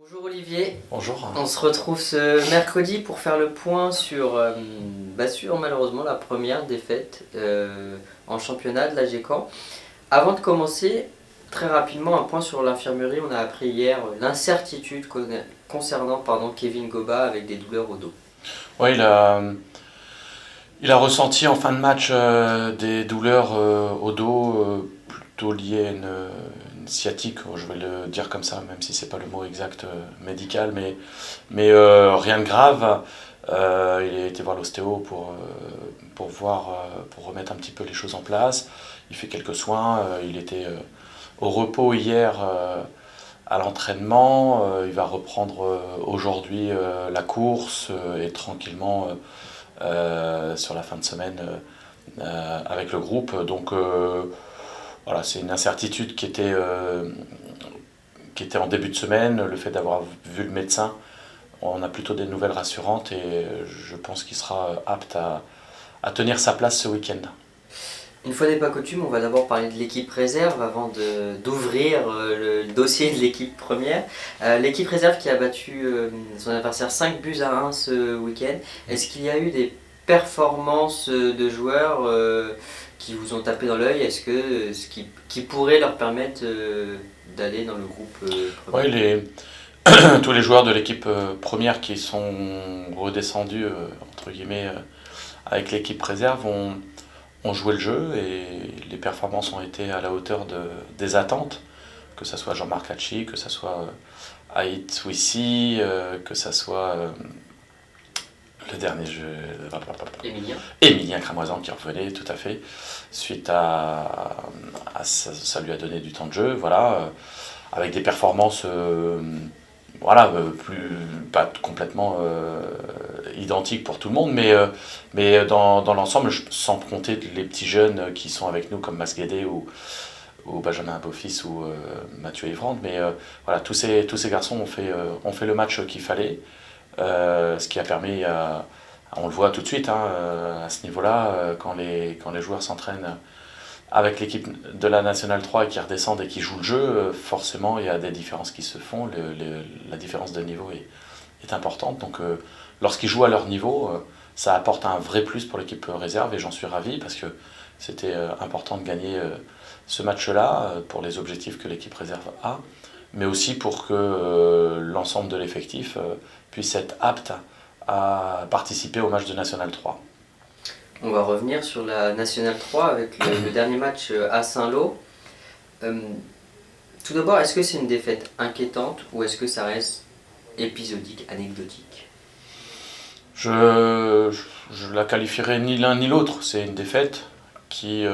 Bonjour Olivier, Bonjour. on se retrouve ce mercredi pour faire le point sur malheureusement la première défaite en championnat de la Caen. Avant de commencer, très rapidement un point sur l'infirmerie. On a appris hier l'incertitude concernant Kevin Goba avec des douleurs au dos. Ouais, il a ressenti en fin de match des douleurs au dos plutôt liées à une sciatique, je vais le dire comme ça, même si c'est pas le mot exact médical, mais rien de grave. Il a été voir l'ostéo pour remettre un petit peu les choses en place. Il fait quelques soins. Il était au repos hier à l'entraînement. Il va reprendre aujourd'hui la course et tranquillement sur la fin de semaine avec le groupe. Donc voilà, c'est une incertitude qui était en début de semaine. Le fait d'avoir vu le médecin, on a plutôt des nouvelles rassurantes et je pense qu'il sera apte à tenir sa place ce week-end. Une fois n'est pas coutume, on va d'abord parler de l'équipe réserve avant d'ouvrir le dossier de l'équipe première. L'équipe réserve qui a battu son adversaire 5 buts à 1 ce week-end. Est-ce qu'il y a eu des performances de joueurs qui vous ont tapé dans l'œil? Est-ce que qui pourrait leur permettre d'aller dans le groupe Ouais, premier? tous les joueurs de l'équipe première qui sont redescendus entre guillemets avec l'équipe réserve ont joué le jeu et les performances ont été à la hauteur des attentes, que ce soit Jean-Marc Hachi, que ce soit Haït Swissi, que ce soit le dernier jeu, Emilien. Émilien Cramoisan qui revenait tout à fait, suite à ça lui a donné du temps de jeu, voilà, avec des performances voilà, pas complètement identiques pour tout le monde, mais dans l'ensemble, sans compter les petits jeunes qui sont avec nous comme Masguédé ou Benjamin Beaufils ou Mathieu Evrande, mais voilà, tous ces garçons ont fait le match qu'il fallait, ce qui a permis, on le voit tout de suite hein, à ce niveau-là, quand les joueurs s'entraînent avec l'équipe de la Nationale 3 et qui redescendent et qui jouent le jeu, forcément il y a des différences qui se font, la différence de niveau est importante, donc lorsqu'ils jouent à leur niveau, ça apporte un vrai plus pour l'équipe réserve et j'en suis ravi parce que c'était important de gagner ce match-là pour les objectifs que l'équipe réserve a, mais aussi pour que l'ensemble de l'effectif puisse être apte à participer au match de National 3. On va revenir sur la Nationale 3 avec le dernier match à Saint-Lô. Tout d'abord, est-ce que c'est une défaite inquiétante ou est-ce que ça reste épisodique, anecdotique? Je la qualifierais ni l'un ni l'autre. C'est une défaite qui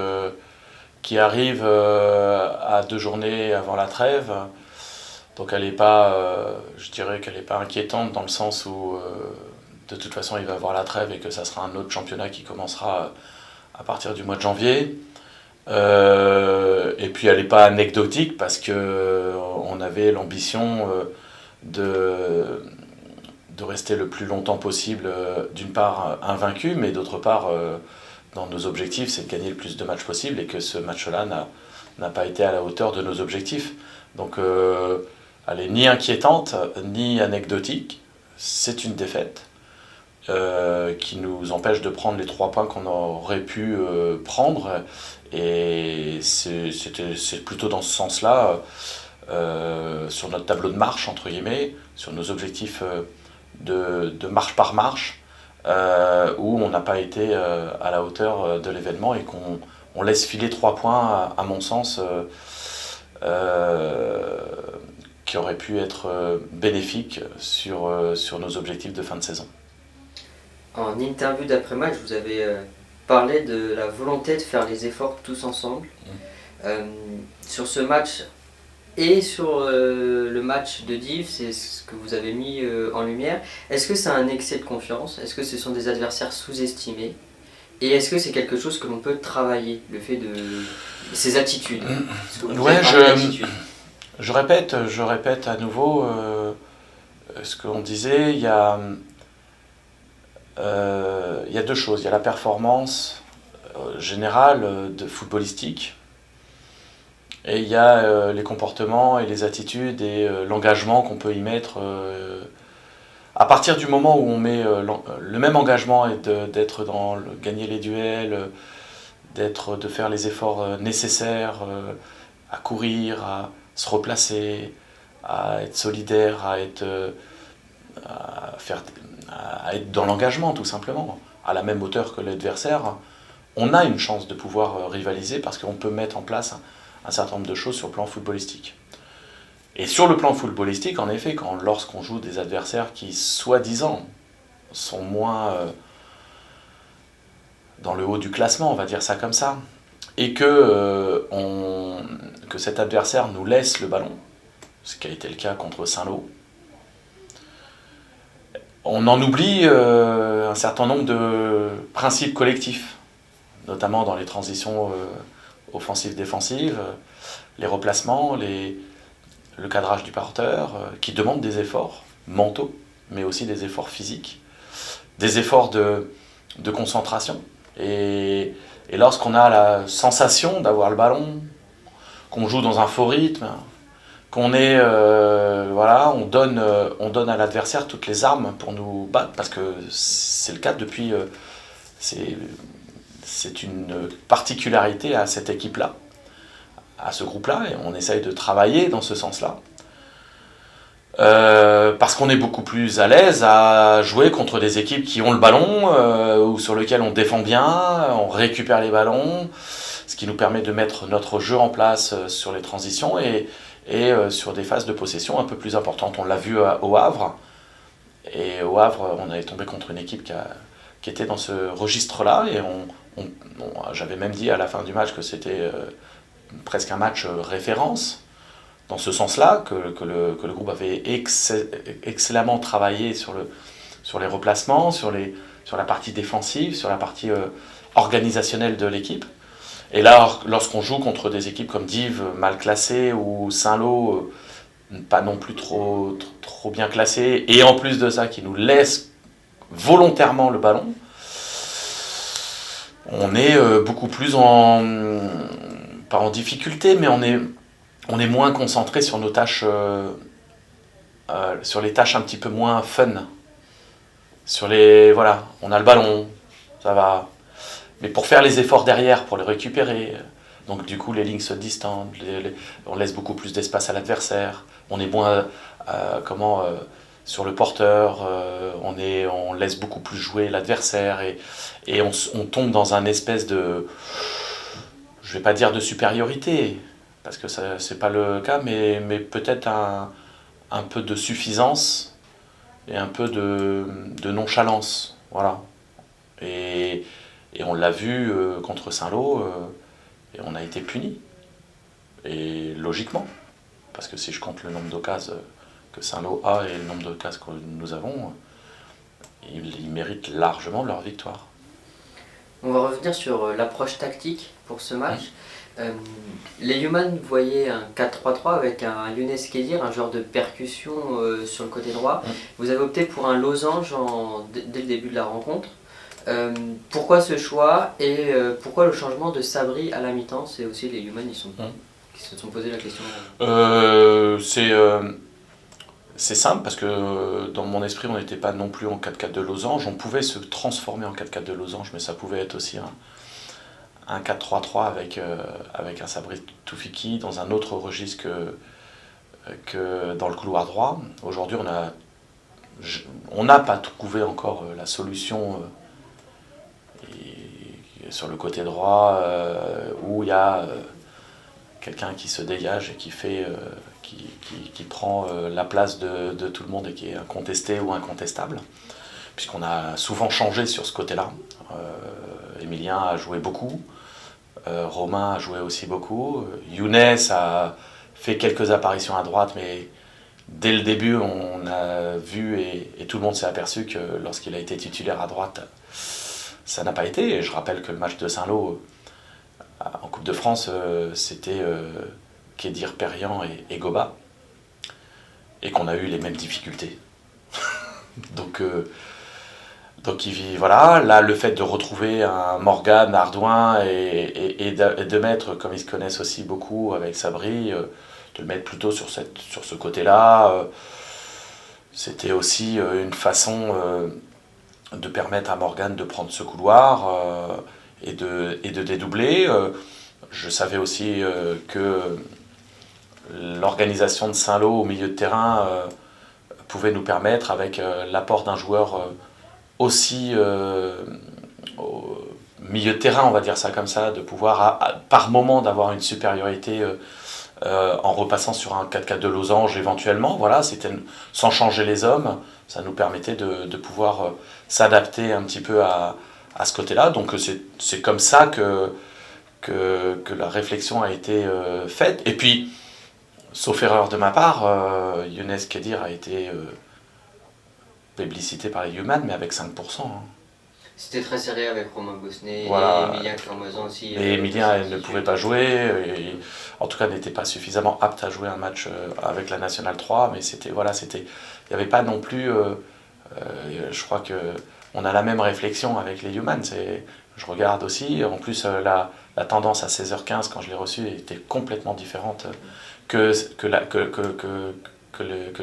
arrive à 2 journées avant la trêve. Donc elle est pas, je dirais qu'elle n'est pas inquiétante dans le sens où de toute façon il va y avoir la trêve et que ça sera un autre championnat qui commencera à partir du mois de janvier. Et puis elle n'est pas anecdotique parce que on avait l'ambition de rester le plus longtemps possible, d'une part invaincu, mais d'autre part, dans nos objectifs, c'est de gagner le plus de matchs possible et que ce match-là n'a pas été à la hauteur de nos objectifs. Donc elle est ni inquiétante, ni anecdotique, c'est une défaite qui nous empêche de prendre les 3 points qu'on aurait pu prendre. Et c'est plutôt dans ce sens-là, sur notre tableau de marche, entre guillemets, sur nos objectifs de marche par marche, où on n'a pas été à la hauteur de l'événement et qu'on laisse filer 3 points, à mon sens, qui auraient pu être bénéfiques sur nos objectifs de fin de saison. En interview d'après-match, vous avez parlé de la volonté de faire les efforts tous ensemble. Sur ce match et sur le match de Div, c'est ce que vous avez mis en lumière. Est-ce que c'est un excès de confiance? Est-ce que ce sont des adversaires sous-estimés? Et est-ce que c'est quelque chose que l'on peut travailler, le fait de ces attitudes? Ouais, je répète à nouveau ce qu'on disait. Il y a 2 choses. Il y a la performance générale de footballistique Et il y a les comportements et les attitudes et l'engagement qu'on peut y mettre. À partir du moment où on met le même engagement et d'être dans gagner les duels, de faire les efforts nécessaires à courir, à se replacer, à être solidaire, à être dans l'engagement tout simplement, à la même hauteur que l'adversaire, on a une chance de pouvoir rivaliser parce qu'on peut mettre en place un certain nombre de choses sur le plan footballistique. Et sur le plan footballistique, en effet, lorsqu'on joue des adversaires qui, soi-disant, sont moins dans le haut du classement, on va dire ça comme ça, et que cet adversaire nous laisse le ballon, ce qui a été le cas contre Saint-Lô, on en oublie un certain nombre de principes collectifs, notamment dans les transitions offensives-défensives, les replacements, le cadrage du porteur, qui demandent des efforts mentaux, mais aussi des efforts physiques, des efforts de concentration. Et lorsqu'on a la sensation d'avoir le ballon, qu'on joue dans un faux rythme, qu'on est, on donne à l'adversaire toutes les armes pour nous battre, parce que c'est le cas depuis... c'est une particularité à cette équipe-là, à ce groupe-là, et on essaye de travailler dans ce sens-là. Parce qu'on est beaucoup plus à l'aise à jouer contre des équipes qui ont le ballon, ou sur lesquelles on défend bien, on récupère les ballons, ce qui nous permet de mettre notre jeu en place sur les transitions et sur des phases de possession un peu plus importantes. On l'a vu au Havre, et au Havre, on avait tombé contre une équipe qui était dans ce registre-là, et j'avais même dit à la fin du match que c'était presque un match référence, dans ce sens-là, que le groupe avait excellemment travaillé sur les replacements, sur la partie défensive, sur la partie organisationnelle de l'équipe. Et là, lorsqu'on joue contre des équipes comme Dives, mal classées, ou Saint-Lô, pas non plus trop bien classées, et en plus de ça, qui nous laissent volontairement le ballon, on est beaucoup plus pas en difficulté, mais on est moins concentré sur nos tâches, sur les tâches un petit peu moins fun. On a le ballon, ça va. Mais pour faire les efforts derrière, pour les récupérer, donc du coup les lignes se distendent, on laisse beaucoup plus d'espace à l'adversaire, on est moins sur le porteur, on laisse beaucoup plus jouer l'adversaire et on tombe dans un espèce de, je vais pas dire de supériorité, parce que ça c'est pas le cas, mais peut-être un peu de suffisance et un peu de nonchalance, voilà. Et on l'a vu contre Saint-Lô, et on a été puni. Et logiquement, parce que si je compte le nombre d'occasions que Saint-Lô a et le nombre d'occasions que nous avons, ils méritent largement leur victoire. On va revenir sur l'approche tactique pour ce match. Les Human voyaient un 4-3-3 avec un Younes Kedir, un joueur de percussion sur le côté droit. Vous avez opté pour un losange dès le début de la rencontre. Pourquoi ce choix et pourquoi le changement de Sabri à la mi-temps? C'est aussi les Human qui se sont posé la question. C'est simple parce que dans mon esprit on n'était pas non plus en 4-4 de losange. On pouvait se transformer en 4-4 de losange, mais ça pouvait être aussi un 4-3-3 avec un Sabri Toufiki dans un autre registre que dans le couloir droit. Aujourd'hui on n'a pas trouvé encore la solution sur le côté droit où il y a quelqu'un qui se dégage et qui prend la place de tout le monde et qui est incontesté ou incontestable, puisqu'on a souvent changé sur ce côté-là. Emilien a joué beaucoup, Romain a joué aussi beaucoup, Younes a fait quelques apparitions à droite, mais dès le début on a vu et tout le monde s'est aperçu que lorsqu'il a été titulaire à droite, ça n'a pas été. Et je rappelle que le match de Saint-Lô en Coupe de France, c'était Kedir, Perriand et Goba, et qu'on a eu les mêmes difficultés. Donc Donc voilà, là le fait de retrouver un Morgan, Ardouin et de mettre, comme ils se connaissent aussi beaucoup avec Sabri, de le mettre plutôt sur ce côté-là, c'était aussi une façon de permettre à Morgan de prendre ce couloir et de dédoubler. Je savais aussi que l'organisation de Saint-Lô au milieu de terrain pouvait nous permettre, avec l'apport d'un joueur aussi au milieu de terrain, on va dire ça comme ça, de pouvoir par moment d'avoir une supériorité en repassant sur un 4-4 de losange éventuellement. Voilà, c'était sans changer les hommes, ça nous permettait de pouvoir s'adapter un petit peu à ce côté-là. Donc c'est comme ça que la réflexion a été faite. Et puis, sauf erreur de ma part, Younes Kedir a été publicité par les Human, mais avec 5%. Hein. C'était très serré avec Romain Bosnet Voilà. et Emilien Clermoisan aussi. Et Emilien ne pouvait pas jouer, et, en tout cas n'était pas suffisamment apte à jouer un match avec la Nationale 3, mais il n'y avait pas non plus, je crois qu'on a la même réflexion avec les Human, je regarde aussi, en plus la tendance à 16h15 quand je l'ai reçu était complètement différente que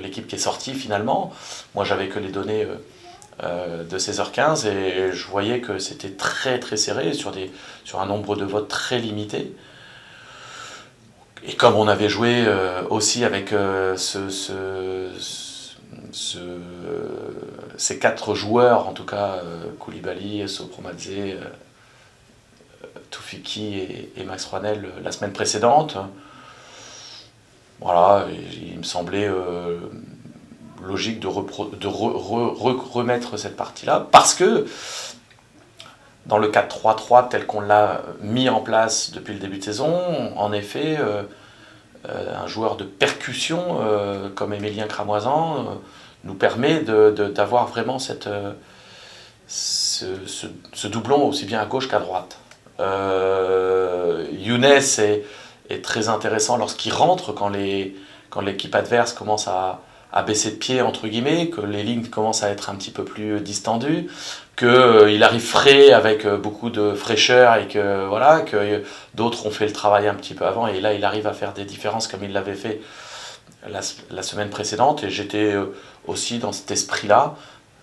l'équipe qui est sortie finalement. Moi j'avais que les données de 16h15 et je voyais que c'était très très serré sur un nombre de votes très limité. Et comme on avait joué aussi avec ces 4 joueurs, en tout cas Koulibaly, Sopromadze, Toufiki et Max Rouanel la semaine précédente, voilà, il me semblait logique de remettre cette partie-là, parce que dans le 4-3-3 tel qu'on l'a mis en place depuis le début de saison, en effet, un joueur de percussion comme Emilien Clermoisan nous permet d'avoir vraiment ce doublon aussi bien à gauche qu'à droite. Younes est très intéressant lorsqu'il rentre, quand l'équipe adverse commence à baisser de pied, entre guillemets, que les lignes commencent à être un petit peu plus distendues, qu'il arrive frais avec beaucoup de fraîcheur et que d'autres ont fait le travail un petit peu avant, et là il arrive à faire des différences comme il l'avait fait la semaine précédente, et j'étais aussi dans cet esprit-là.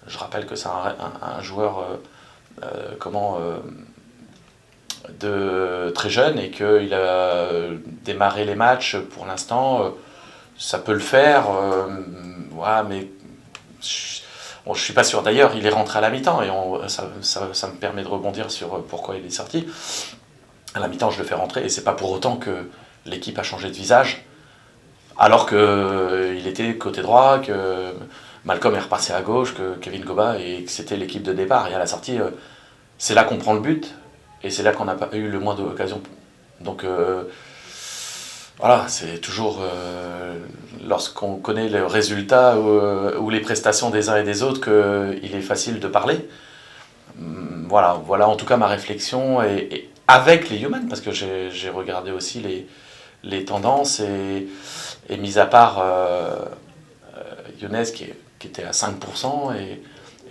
Je rappelle que c'est un joueur très jeune, et qu'il a démarré les matchs pour l'instant. Ça peut le faire, voilà, mais je suis pas sûr. D'ailleurs, il est rentré à la mi-temps, et ça me permet de rebondir sur pourquoi il est sorti. À la mi-temps, je le fais rentrer, et c'est pas pour autant que l'équipe a changé de visage, alors qu'il était côté droit, que Malcolm est repassé à gauche, que Kevin Goba, et que c'était l'équipe de départ. Et à la sortie, c'est là qu'on prend le but, et c'est là qu'on n'a pas eu le moins d'occasions. Donc voilà, c'est toujours lorsqu'on connaît le résultat ou les prestations des uns et des autres qu'il est facile de parler. Voilà en tout cas ma réflexion, et avec les Human, parce que j'ai regardé aussi les tendances, et mis à part Younes qui était à 5%, et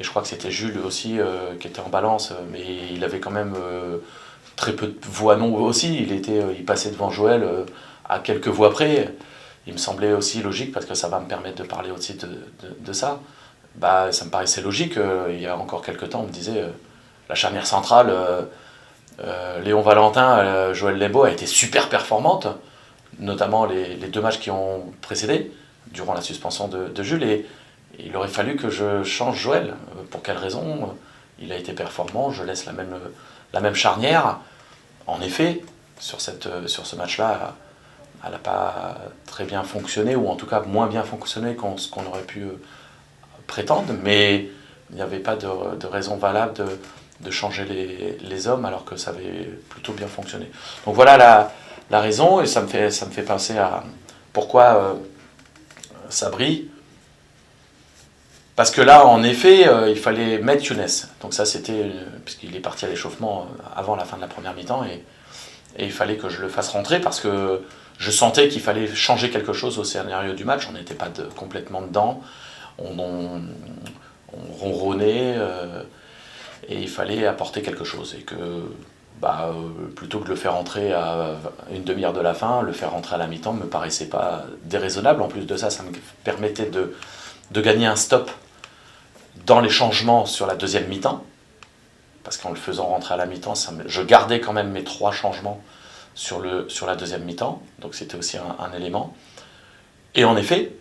je crois que c'était Jules aussi qui était en balance, mais il avait quand même très peu de voix non aussi, il passait devant Joël à quelques voix près. Il me semblait aussi logique, parce que ça va me permettre de parler aussi de ça. Bah, ça me paraissait logique. Il y a encore quelques temps, on me disait la charnière centrale, Léon Valentin, Joël Lembo a été super performante, notamment les 2 matchs qui ont précédé, durant la suspension de Jules. Et il aurait fallu que je change Joël. Pour quelle raison? Il a été performant, je laisse la même charnière. En effet, sur ce match-là, elle n'a pas très bien fonctionné, ou en tout cas moins bien fonctionné ce qu'on aurait pu prétendre, mais il n'y avait pas de raison valable de changer les hommes, alors que ça avait plutôt bien fonctionné. Donc voilà la raison, et ça me fait penser à pourquoi Sabri. Parce que là, en effet, il fallait mettre Younes. Donc ça, c'était, puisqu'il est parti à l'échauffement avant la fin de la première mi-temps, et il fallait que je le fasse rentrer, parce que je sentais qu'il fallait changer quelque chose au scénario du match. On n'était pas complètement dedans. On ronronnait. et il fallait apporter quelque chose. Et que plutôt que de le faire rentrer à une demi-heure de la fin, le faire rentrer à la mi-temps ne me paraissait pas déraisonnable. En plus de ça, ça me permettait de gagner un stop dans les changements sur la deuxième mi-temps, parce qu'en le faisant rentrer à la mi-temps, je gardais quand même mes 3 changements sur la deuxième mi-temps, donc c'était aussi un élément. Et en effet,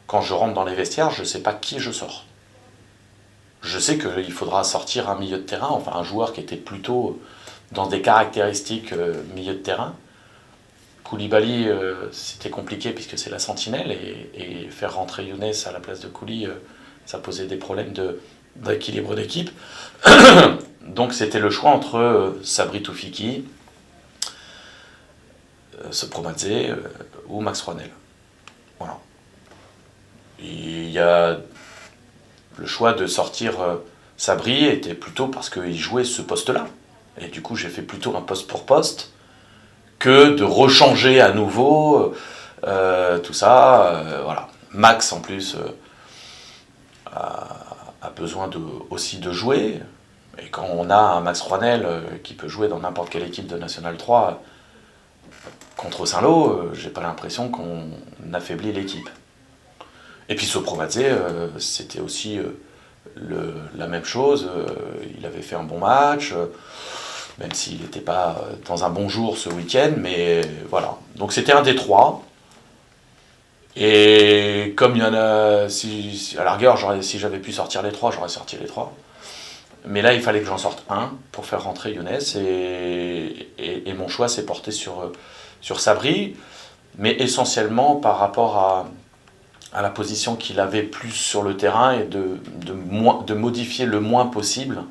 quand je rentre dans les vestiaires, je ne sais pas qui je sors. Je sais qu'il faudra sortir un milieu de terrain, enfin un joueur qui était plutôt dans des caractéristiques milieu de terrain. Koulibaly, c'était compliqué puisque c'est la sentinelle, et faire rentrer Younes à la place de Kouli, ça posait des problèmes d'équilibre d'équipe. Donc c'était le choix entre Sabri Toufiki, Sopromadze ou Max Rouanel. Voilà. Il y a le choix de sortir Sabri était plutôt parce qu'il jouait ce poste-là. Et du coup, j'ai fait plutôt un poste pour poste que de rechanger à nouveau tout ça. Voilà. Max, en plus, a besoin aussi de jouer. Et quand on a un Max Rouanel qui peut jouer dans n'importe quelle équipe de National 3, contre Saint-Lô, j'ai pas l'impression qu'on affaiblit l'équipe. Et puis Sopromadze, c'était aussi la même chose. Il avait fait un bon match, même s'il n'était pas dans un bon jour ce week-end, mais voilà. Donc c'était un des 3. Et comme il y en a, à la rigueur, si j'avais pu sortir les 3, j'aurais sorti les 3. Mais là, il fallait que j'en sorte un pour faire rentrer Younes, et mon choix s'est porté sur Sabri, mais essentiellement par rapport à la position qu'il avait plus sur le terrain, et de modifier le moins possible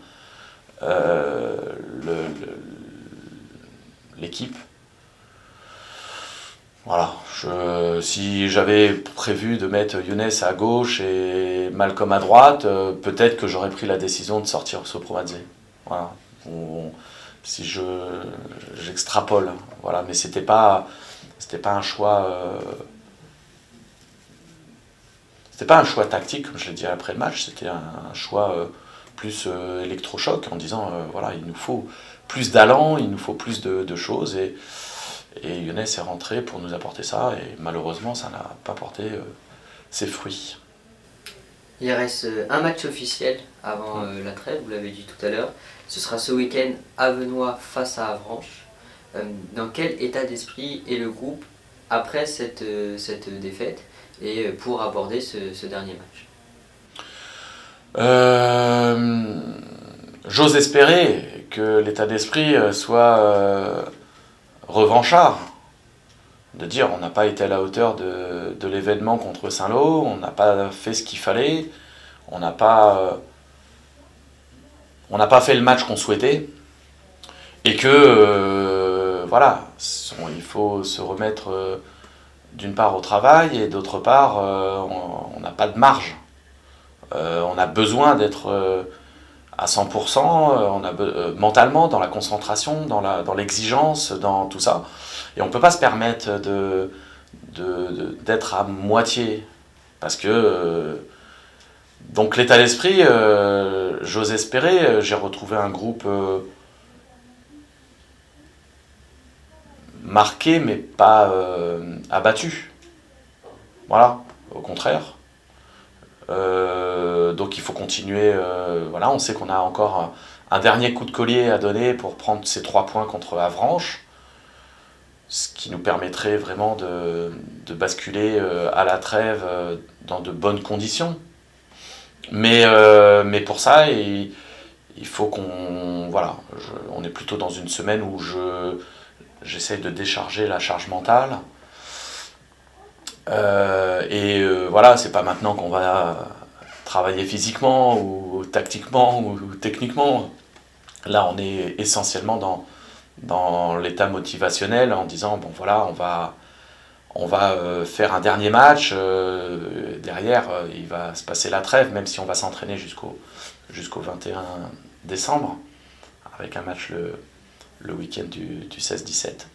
l'équipe. Voilà. Si j'avais prévu de mettre Younes à gauche et Malcolm à droite, peut-être que j'aurais pris la décision de sortir Sopromadze. Voilà. Si j'extrapole, voilà. Mais c'était pas un choix. C'était pas un choix tactique, comme je l'ai dit après le match. C'était un choix plus électrochoc, en disant voilà, il nous faut plus d'allant, il nous faut plus de choses, et Younes est rentré pour nous apporter ça, et malheureusement ça n'a pas porté ses fruits. Il reste un match officiel avant la trêve, vous l'avez dit tout à l'heure. Ce sera ce week-end, Avenois face à Avranches. Dans quel état d'esprit est le groupe après cette défaite, et pour aborder ce dernier match? J'ose espérer que l'état d'esprit soit revanchard, de dire on n'a pas été à la hauteur de l'événement contre Saint-Lô, on n'a pas fait ce qu'il fallait, on n'a pas fait le match qu'on souhaitait, et que voilà, il faut se remettre d'une part au travail, et d'autre part on n'a pas de marge. On a besoin d'être à 100%, mentalement, dans la concentration, dans l'exigence, dans tout ça. Et on ne peut pas se permettre d'être à moitié. Parce que, donc l'état d'esprit, j'ose espérer, j'ai retrouvé un groupe marqué, mais pas abattu. Voilà, au contraire. Donc il faut continuer. Voilà, on sait qu'on a encore un dernier coup de collier à donner pour prendre ces 3 points contre Avranches, ce qui nous permettrait vraiment de basculer à la trêve dans de bonnes conditions. Mais pour ça, il faut qu'on... Voilà, on est plutôt dans une semaine où j'essaye de décharger la charge mentale. Voilà, c'est pas maintenant qu'on va travailler physiquement ou tactiquement ou techniquement. Là, on est essentiellement dans l'état motivationnel, en disant bon voilà, on va faire un dernier match. Derrière, il va se passer la trêve, même si on va s'entraîner jusqu'au 21 décembre, avec un match le week-end du 16-17.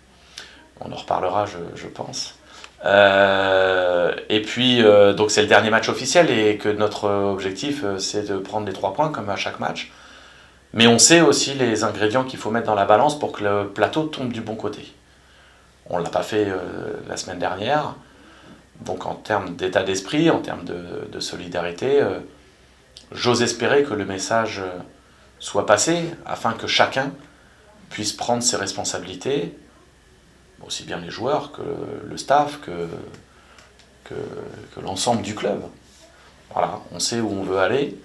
On en reparlera, je pense. Et puis, donc c'est le dernier match officiel, et que notre objectif, c'est de prendre les 3 points comme à chaque match, Mais on sait aussi les ingrédients qu'il faut mettre dans la balance pour que le plateau tombe du bon côté. On ne l'a pas fait la semaine dernière. Donc en termes d'état d'esprit, en termes de solidarité, j'ose espérer que le message soit passé afin que chacun puisse prendre ses responsabilités, aussi bien les joueurs que le staff, que l'ensemble du club. Voilà, on sait où on veut aller,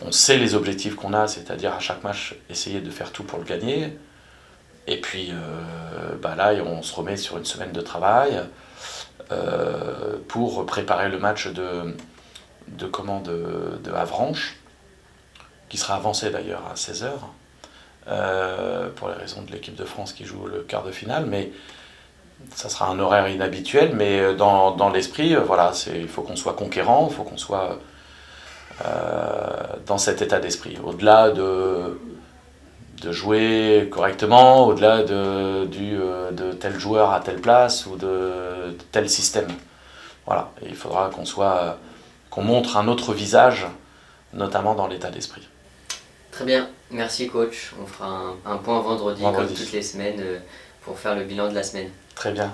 on sait les objectifs qu'on a, c'est-à-dire à chaque match essayer de faire tout pour le gagner. Et puis là, on se remet sur une semaine de travail pour préparer le match de Avranches, qui sera avancé d'ailleurs à 16h, pour les raisons de l'équipe de France qui joue le quart de finale, mais ça sera un horaire inhabituel, mais dans l'esprit, voilà, il faut qu'on soit conquérant, il faut qu'on soit dans cet état d'esprit. Au-delà de jouer correctement, au-delà de tel joueur à telle place ou de tel système. Voilà, et il faudra qu'on montre un autre visage, notamment dans l'état d'esprit. Très bien, merci coach. On fera un point vendredi comme toutes les semaines pour faire le bilan de la semaine. Très bien.